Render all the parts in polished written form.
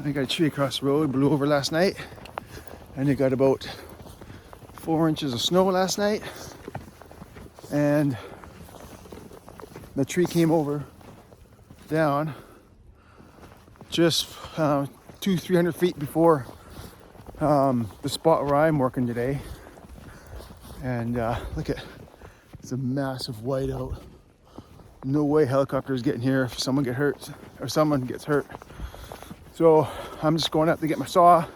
I got a tree across the road, blew over last night. And it got about 4 inches of snow last night. And the tree came over down just 200-300 feet before the spot where I'm working today. And look at, it's a massive whiteout. No way helicopters getting here if someone gets hurt or someone gets hurt. So I'm just going up to get my saw.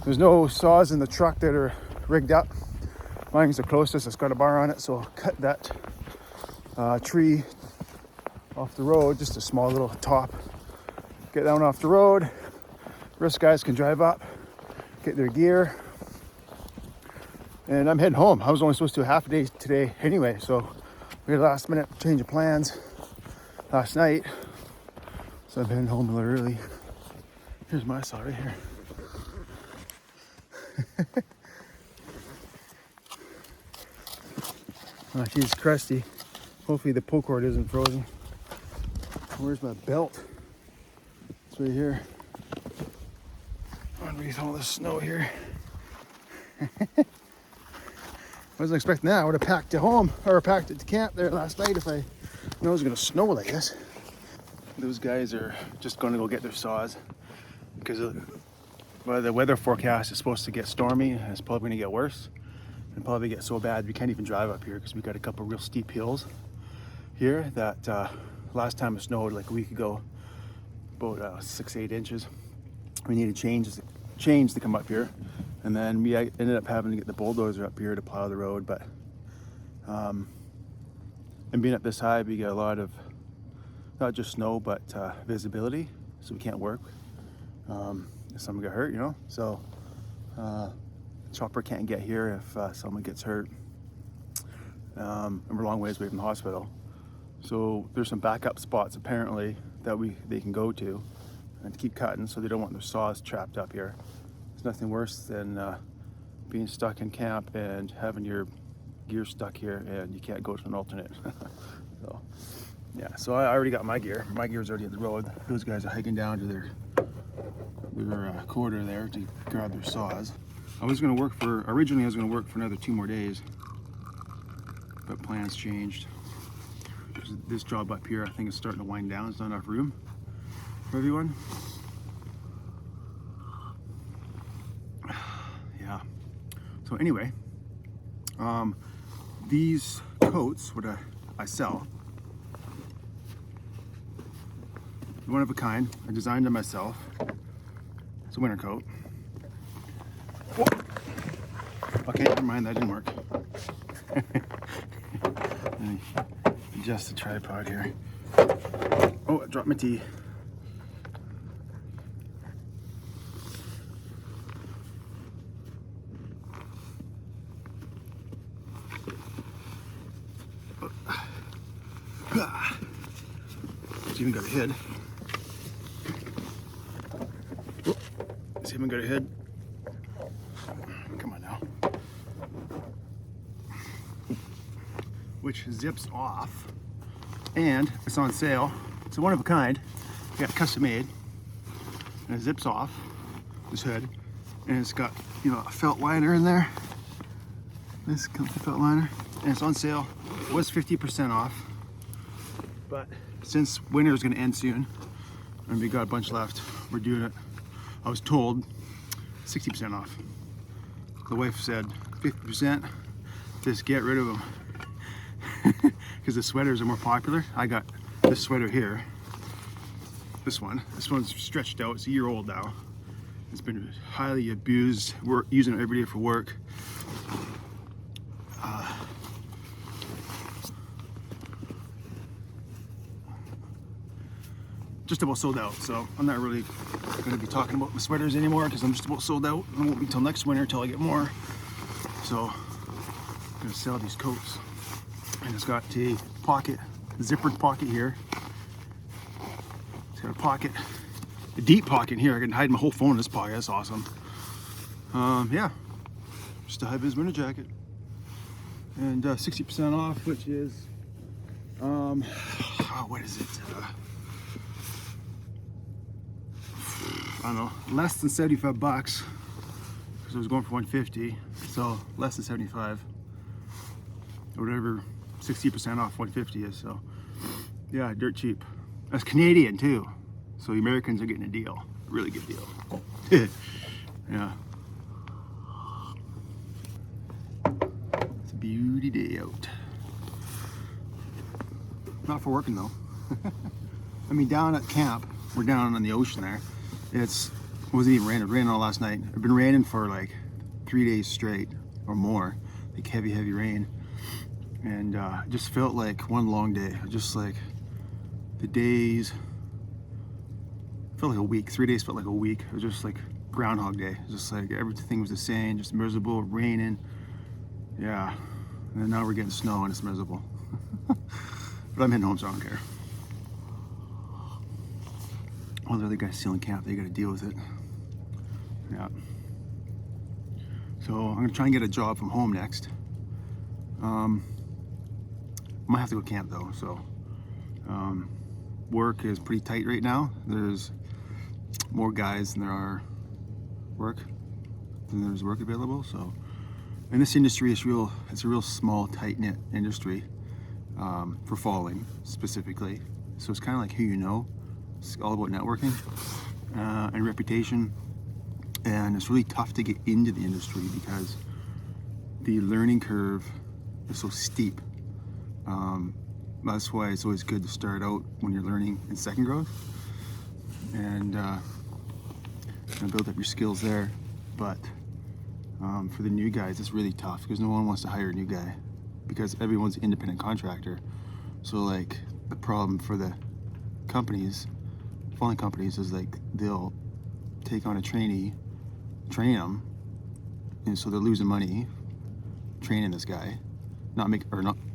There's no saws in the truck that are rigged up. Mine's the closest, it's got a bar on it, so I'll cut that tree off the road, just a small little top. Get that one off the road. Rest guys can drive up, get their gear. And I'm heading home. I was only supposed to do a half a day today anyway, so we had a last minute change of plans last night. So I'm heading home a little early. Here's my saw right here. Oh, she's crusty. Hopefully the pull cord isn't frozen. Where's my belt? It's right here. Underneath all this snow here. I wasn't expecting that. I would have packed it home or packed it to camp there last night if I knew it was going to snow like this. Those guys are just going to go get their saws because the weather forecast is supposed to get stormy and it's probably going to get worse and probably get so bad we can't even drive up here because we got a couple real steep hills here that last time it snowed like a week ago, about 6-8 inches. We needed chains to come up here, and then we ended up having to get the bulldozer up here to plow the road. But and being up this high, we get a lot of not just snow but visibility, so we can't work if someone got hurt, you know. So chopper can't get here if someone gets hurt, and we're a long ways away from the hospital. So there's some backup spots apparently that they can go to and keep cutting, so they don't want their saws trapped up here. There's nothing worse than being stuck in camp and having your gear stuck here and you can't go to an alternate. So yeah, so I already got my gear. My gear's already at the road. Those guys are hiking down to their quarter there to grab their saws. Originally I was gonna work for another 2 more days, but plans changed. This job up here I think is starting to wind down. There's not enough room for everyone. Yeah. So anyway, these coats, what I sell, one of a kind. I designed them myself. It's a winter coat. Whoa. Okay, never mind, that didn't work. Let me adjust the tripod here. Oh, I dropped my tea. It's even got a head. It's even got a head. Come on now. Which zips off, and it's on sale. It's a one of a kind. I got it custom made, and it zips off this hood, and it's got, you know, a felt liner in there. This comfy felt liner, and it's on sale. It was 50% off, but since winter is going to end soon, and we got a bunch left, we're doing it. I was told 60% off. The wife said 50%. Just get rid of them. Because the sweaters are more popular. I got this sweater here. This one's stretched out. It's a year old now. It's been highly abused. We're using it every day for work. Just about sold out, so I'm not really going to be talking about my sweaters anymore because I'm just about sold out. It won't be until next winter until I get more. So I'm going to sell these coats. And it's got a pocket, a zippered pocket here. It's got a pocket, a deep pocket here. I can hide my whole phone in this pocket. That's awesome. Yeah, just a high-vis winter jacket. And 60% off, which is, what is it? I don't know, less than 75 bucks. Because I was going for 150, so less than 75. Or whatever 60% off 150 is, so yeah, dirt cheap. That's Canadian too. So the Americans are getting a deal. A really good deal. Yeah. It's a beauty day out. Not for working though. I mean, down at camp, we're down on the ocean there. It wasn't even raining. It rained all last night. It's been raining for like 3 days straight or more. Like heavy rain. And it just felt like one long day. Just like the days felt like a week. 3 days felt like a week. It was just like Groundhog Day. Just like everything was the same, just miserable, raining. Yeah. And now we're getting snow and it's miserable. But I'm heading home, so I don't care. All the other guys still in camp, they gotta deal with it. Yeah. So I'm gonna try and get a job from home next. Might have to go camp though, so work is pretty tight right now. There's more guys than there are work, available. So, and this industry is it's a real small, tight-knit industry for falling specifically. So it's kind of like who you know. It's all about networking and reputation, and it's really tough to get into the industry because the learning curve is so steep. That's why it's always good to start out when you're learning in second growth and build up your skills there. But for the new guys, it's really tough because no one wants to hire a new guy because everyone's an independent contractor. So like the problem for the companies, falling companies, is like they'll take on a trainee, train them, and so they're losing money training this guy, not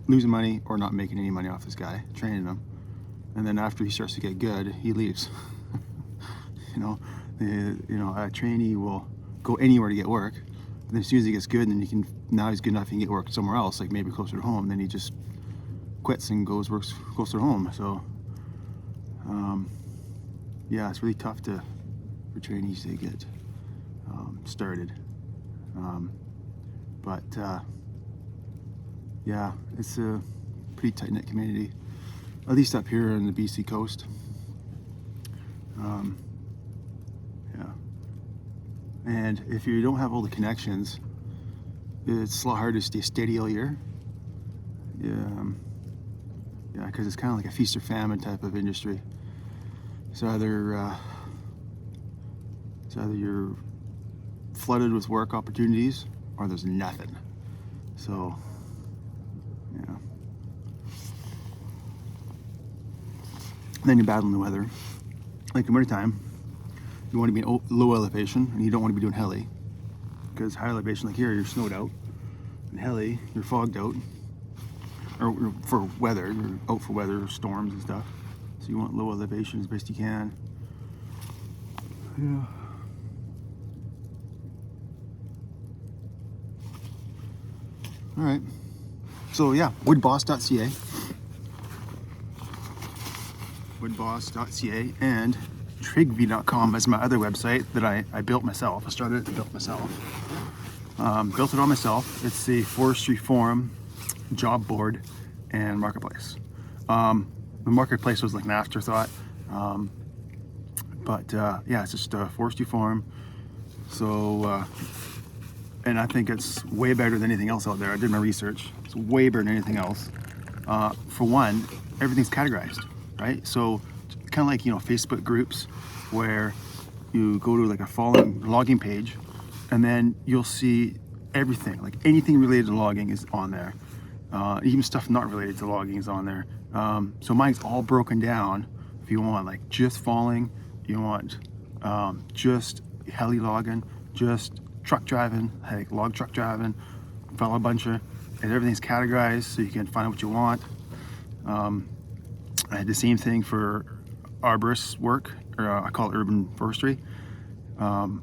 losing money or not making any money off this guy, training him, and then after he starts to get good, he leaves. A trainee will go anywhere to get work, but then as soon as he gets good, and now he's good enough, he can get work somewhere else, like maybe closer to home. Then he just quits and works closer to home. So, yeah, it's really tough for trainees to get started. Yeah, it's a pretty tight-knit community, at least up here on the BC coast. Yeah, and if you don't have all the connections, it's a lot harder to stay steady all year. Yeah, because it's kind of like a feast or famine type of industry. It's either you're flooded with work opportunities or there's nothing. So, yeah. Then you're battling the weather. Like in wintertime, you want to be in low elevation and you don't want to be doing heli. Because high elevation, like here, you're snowed out. In heli, you're fogged out. Or for weather, you're out for weather, storms and stuff. So you want low elevation as best you can. Yeah. All right. So yeah, woodboss.ca. Woodboss.ca and trigv.com is my other website that I built myself. I started it and built myself. Built it all myself. It's the Forestry forum, job board, and marketplace. The marketplace was like an afterthought. Yeah, it's just a Forestry forum. So, and I think it's way better than anything else out there. I did my research. It's way better than anything else. For one, everything's categorized, right? So kind of like, Facebook groups where you go to like a falling logging page and then you'll see everything, like anything related to logging is on there. Even stuff not related to logging is on there. So mine's all broken down. If you want like just falling, you want just heli logging, just truck driving, like log truck driving, fellow buncher, and everything's categorized so you can find what you want. I had the same thing for arborists work, or I call it urban forestry. And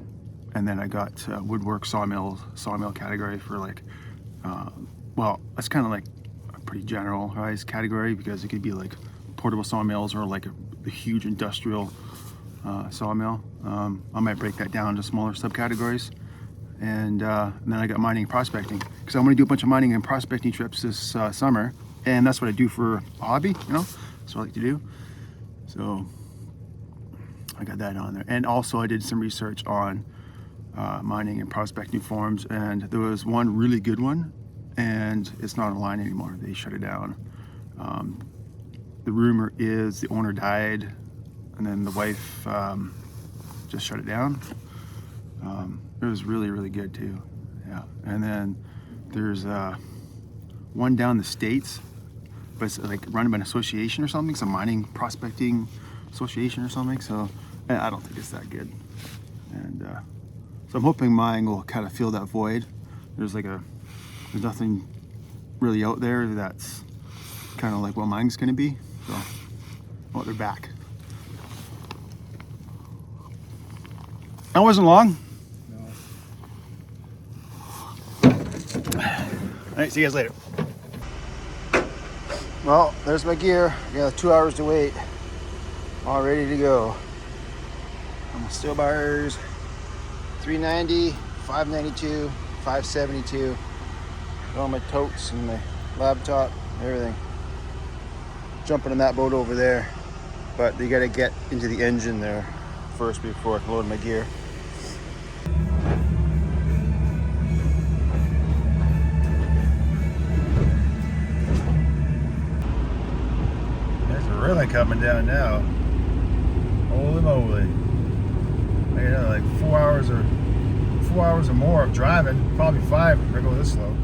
then I got woodwork, sawmill category for like, well, that's kind of like a pretty generalized category because it could be like portable sawmills or like a huge industrial sawmill. I might break that down into smaller subcategories. And then I got mining and prospecting, because I'm going to do a bunch of mining and prospecting trips this summer, and that's what I do for a hobby, you know, that's what I like to do. So I got that on there. And also I did some research on mining and prospecting forums, and there was one really good one, and it's not online anymore. They shut it down. The rumor is the owner died, and then the wife just shut it down. It was really, really good too. Yeah. And then there's one down the States, but it's like run by an association or something, some mining prospecting association or something. So I don't think it's that good. And so I'm hoping mine will kind of fill that void. There's nothing really out there that's kind of like what mine's gonna be. So, oh, they're back. That wasn't long. All right, see you guys later. Well, there's my gear. I got 2 hours to wait. All ready to go. On the steel bars, 390, 592, 572. Got all my totes and my laptop, everything. Jumping in that boat over there, but you gotta get into the engine there first before I can load my gear. Really coming down now. Holy moly. I got like 4 hours or more of driving, probably 5 if I go this slow.